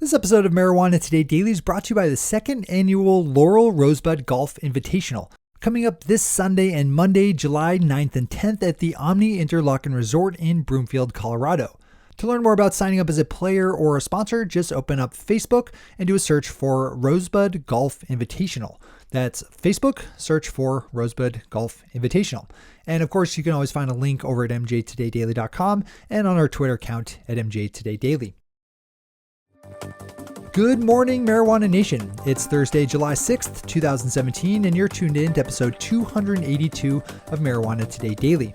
This episode of Marijuana Today Daily is brought to you by the second annual Laurel Rosebud Golf Invitational, coming up this Sunday and Monday, July 9th and 10th at the Omni Interlochen Resort in Broomfield, Colorado. To learn more about signing up as a player or a sponsor, just open up Facebook and do a search for Rosebud Golf Invitational. That's Facebook, search for Rosebud Golf Invitational. And of course, you can always find a link over at mjtodaydaily.com and on our Twitter account at mjtodaydaily. Good morning, Marijuana Nation. It's Thursday, July 6th, 2017, and you're tuned in to episode 282 of Marijuana Today Daily.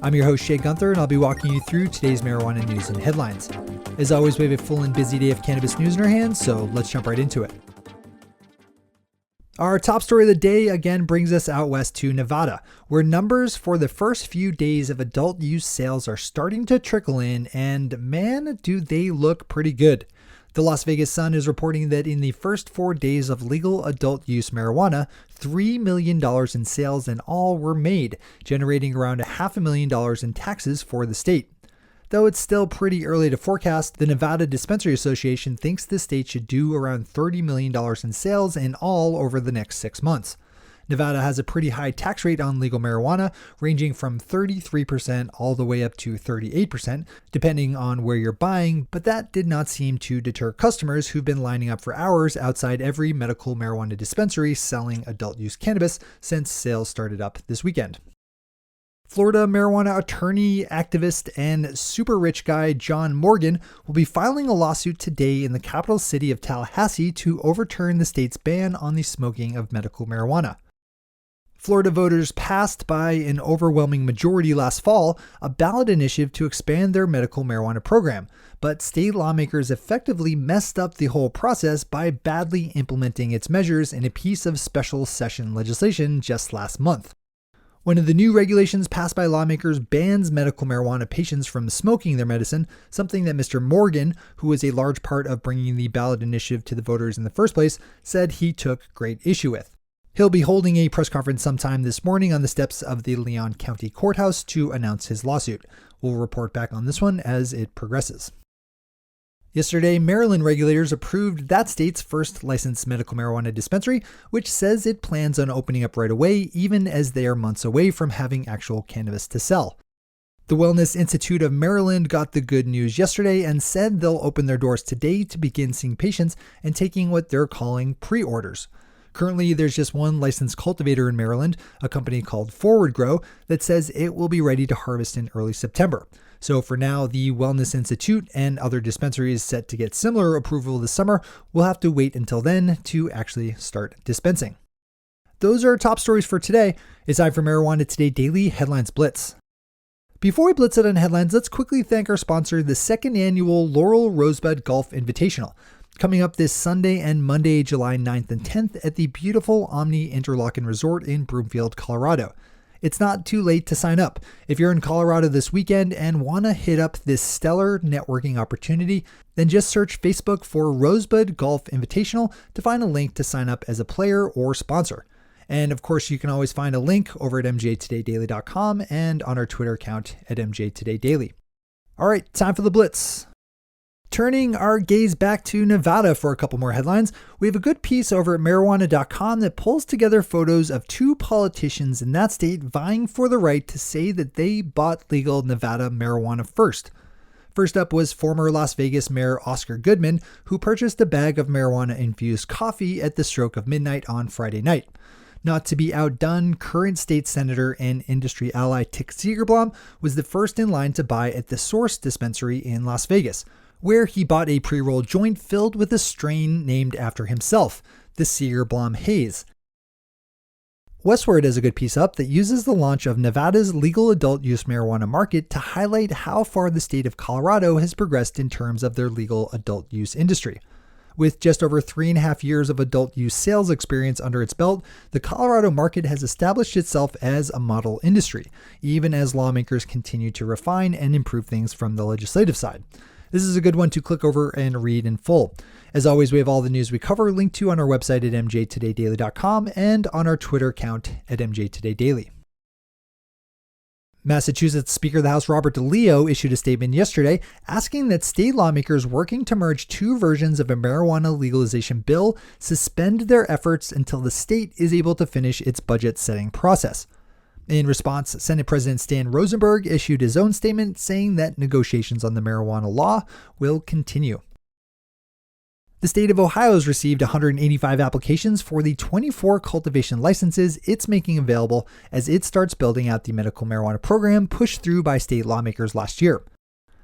I'm your host, Shay Gunther, and I'll be walking you through today's marijuana news and headlines. As always, we have a full and busy day of cannabis news in our hands, so let's jump right into it. Our top story of the day again brings us out west to Nevada, where numbers for the first few days of adult use sales are starting to trickle in, and man, do they look pretty good. The Las Vegas Sun is reporting that in the first 4 days of legal adult use marijuana, $3 million in sales in all were made, generating around $500,000 in taxes for the state. Though it's still pretty early to forecast, the Nevada Dispensary Association thinks the state should do around $30 million in sales in all over the next 6 months. Nevada has a pretty high tax rate on legal marijuana, ranging from 33% all the way up to 38%, depending on where you're buying, but that did not seem to deter customers who've been lining up for hours outside every medical marijuana dispensary selling adult use cannabis since sales started up this weekend. Florida marijuana attorney, activist, and super rich guy John Morgan will be filing a lawsuit today in the capital city of Tallahassee to overturn the state's ban on the smoking of medical marijuana. Florida voters passed by an overwhelming majority last fall a ballot initiative to expand their medical marijuana program, but state lawmakers effectively messed up the whole process by badly implementing its measures in a piece of special session legislation just last month. One of the new regulations passed by lawmakers bans medical marijuana patients from smoking their medicine, something that Mr. Morgan, who was a large part of bringing the ballot initiative to the voters in the first place, said he took great issue with. He'll be holding a press conference sometime this morning on the steps of the Leon County Courthouse to announce his lawsuit. We'll report back on this one as it progresses. Yesterday, Maryland regulators approved that state's first licensed medical marijuana dispensary, which says it plans on opening up right away, even as they are months away from having actual cannabis to sell. The Wellness Institute of Maryland got the good news yesterday and said they'll open their doors today to begin seeing patients and taking what they're calling pre-orders. Currently, there's just one licensed cultivator in Maryland, a company called Forward Grow, that says it will be ready to harvest in early September. So for now, the Wellness Institute and other dispensaries set to get similar approval this summer will have to wait until then to actually start dispensing. Those are our top stories for today. It's time for Marijuana Today Daily Headlines Blitz. Before we blitz it on headlines, let's quickly thank our sponsor, the second annual Laurel Rosebud Golf Invitational, coming up this Sunday and Monday, July 9th and 10th at the beautiful Omni Interlochen Resort in Broomfield, Colorado. It's not too late to sign up. If you're in Colorado this weekend and want to hit up this stellar networking opportunity, then just search Facebook for Rosebud Golf Invitational to find a link to sign up as a player or sponsor. And of course, you can always find a link over at mjtodaydaily.com and on our Twitter account at mjtodaydaily. All right, time for the blitz. Turning our gaze back to Nevada for a couple more headlines, we have a good piece over at marijuana.com that pulls together photos of two politicians in that state vying for the right to say that they bought legal Nevada marijuana first. First up was former Las Vegas Mayor Oscar Goodman, who purchased a bag of marijuana-infused coffee at the stroke of midnight on Friday night. Not to be outdone, current state senator and industry ally Tick Segerblom was the first in line to buy at the Source dispensary in Las Vegas, where he bought a pre-rolled joint filled with a strain named after himself, the Segerblom Haze. Westword has a good piece up that uses the launch of Nevada's legal adult use marijuana market to highlight how far the state of Colorado has progressed in terms of their legal adult use industry. With just over 3.5 years of adult use sales experience under its belt, the Colorado market has established itself as a model industry, even as lawmakers continue to refine and improve things from the legislative side. This is a good one to click over and read in full. As always, we have all the news we cover linked to on our website at mjtodaydaily.com and on our Twitter account at mjtodaydaily. Massachusetts Speaker of the House Robert DeLeo issued a statement yesterday asking that state lawmakers working to merge two versions of a marijuana legalization bill suspend their efforts until the state is able to finish its budget setting process. In response, Senate President Stan Rosenberg issued his own statement saying that negotiations on the marijuana law will continue. The state of Ohio has received 185 applications for the 24 cultivation licenses it's making available as it starts building out the medical marijuana program pushed through by state lawmakers last year.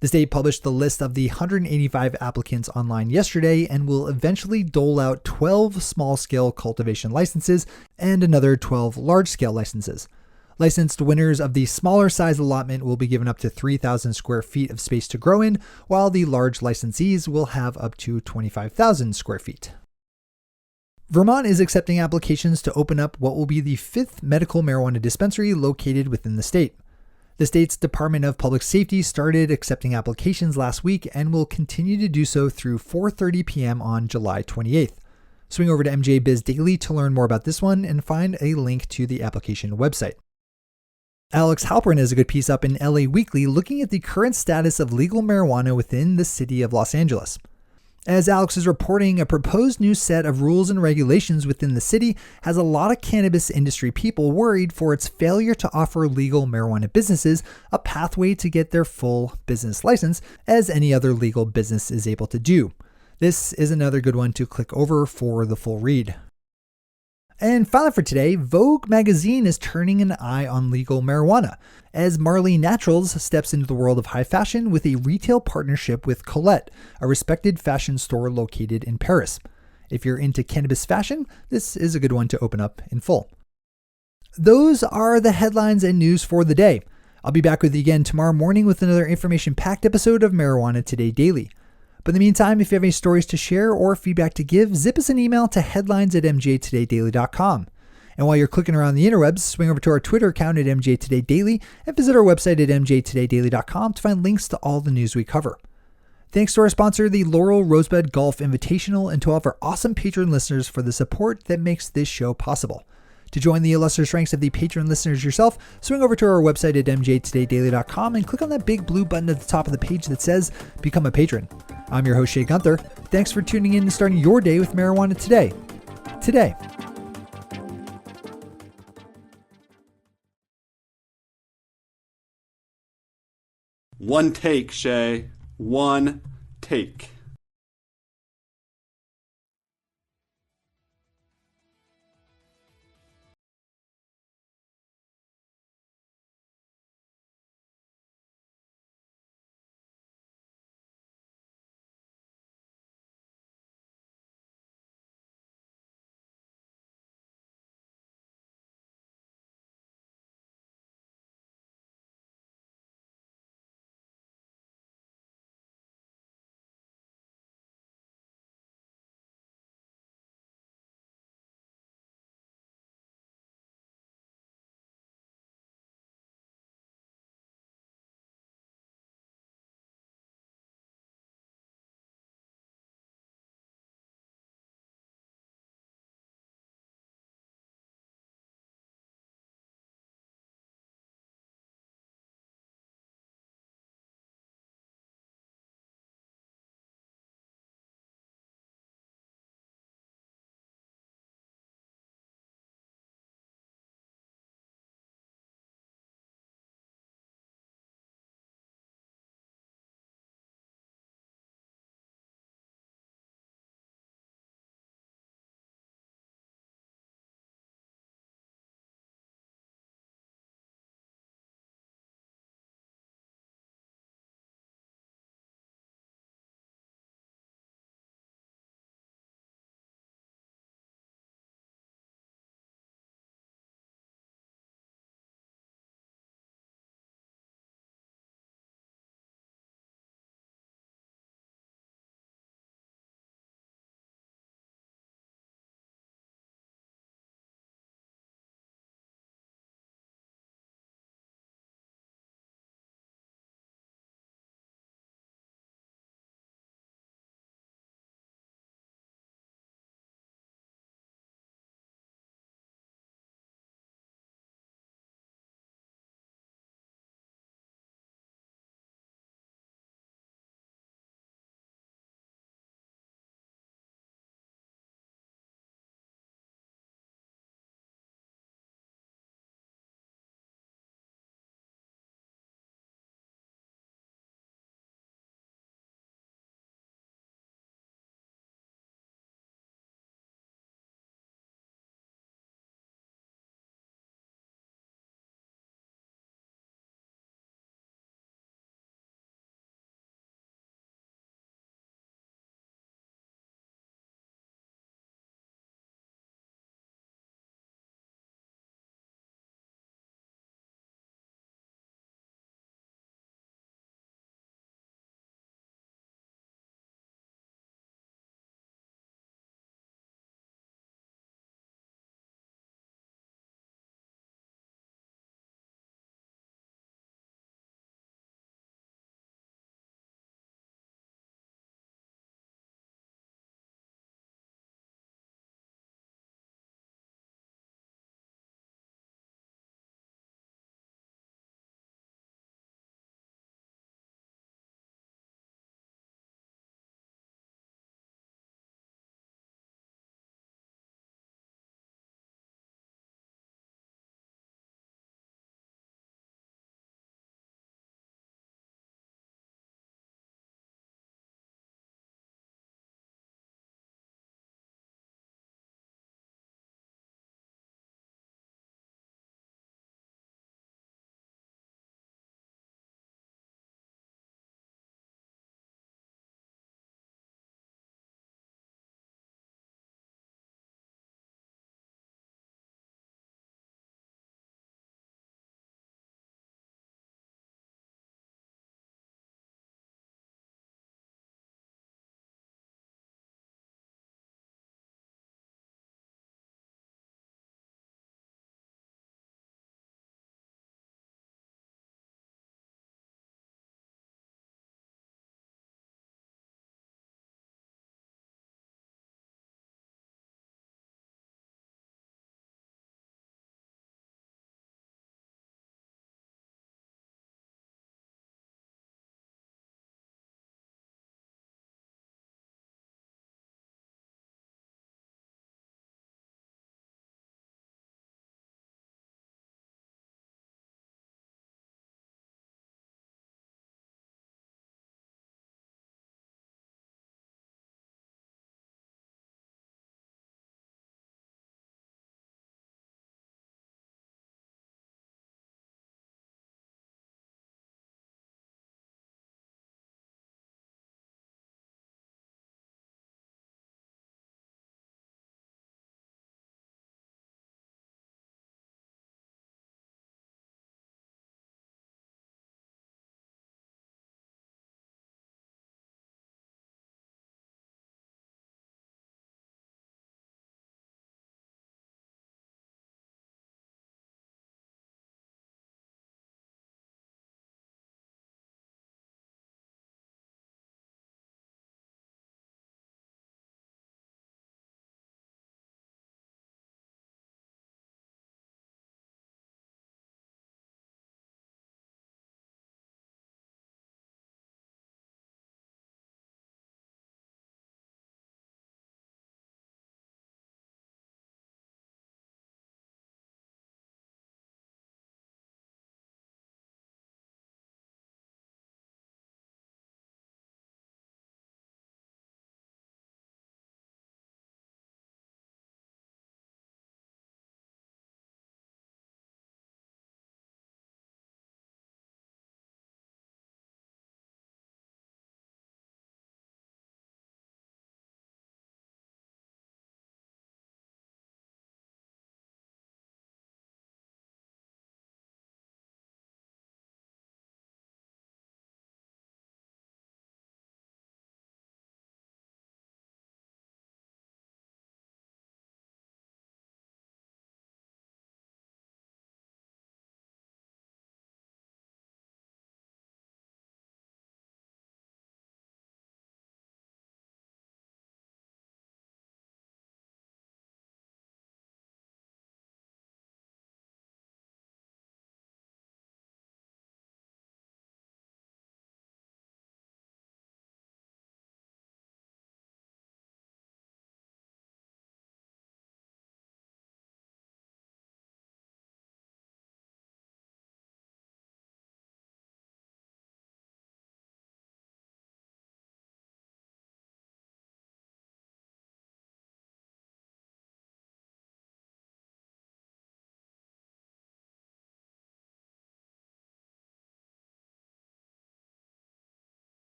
The state published the list of the 185 applicants online yesterday and will eventually dole out 12 small-scale cultivation licenses and another 12 large-scale licenses. Licensed winners of the smaller size allotment will be given up to 3,000 square feet of space to grow in, while the large licensees will have up to 25,000 square feet. Vermont is accepting applications to open up what will be the 5th medical marijuana dispensary located within the state. The state's Department of Public Safety started accepting applications last week and will continue to do so through 4:30 p.m. on July 28th. Swing over to MJ Biz Daily to learn more about this one and find a link to the application website. Alex Halpern has a good piece up in LA Weekly looking at the current status of legal marijuana within the city of Los Angeles. As Alex is reporting, a proposed new set of rules and regulations within the city has a lot of cannabis industry people worried for its failure to offer legal marijuana businesses a pathway to get their full business license, as any other legal business is able to do. This is another good one to click over for the full read. And finally for today, Vogue magazine is turning an eye on legal marijuana, as Marley Naturals steps into the world of high fashion with a retail partnership with Colette, a respected fashion store located in Paris. If you're into cannabis fashion, this is a good one to open up in full. Those are the headlines and news for the day. I'll be back with you again tomorrow morning with another information-packed episode of Marijuana Today Daily. But in the meantime, if you have any stories to share or feedback to give, zip us an email to headlines@mjtodaydaily.com. And while you're clicking around the interwebs, swing over to our Twitter account at mjtodaydaily and visit our website at mjtodaydaily.com to find links to all the news we cover. Thanks to our sponsor, the Laurel Rosebud Golf Invitational, and to all of our awesome patron listeners for the support that makes this show possible. To join the illustrious ranks of the patron listeners yourself, swing over to our website at mjtodaydaily.com and click on that big blue button at the top of the page that says Become a Patron. I'm your host, Shay Gunther. Thanks for tuning in and starting your day with marijuana today. One take, Shay. One take.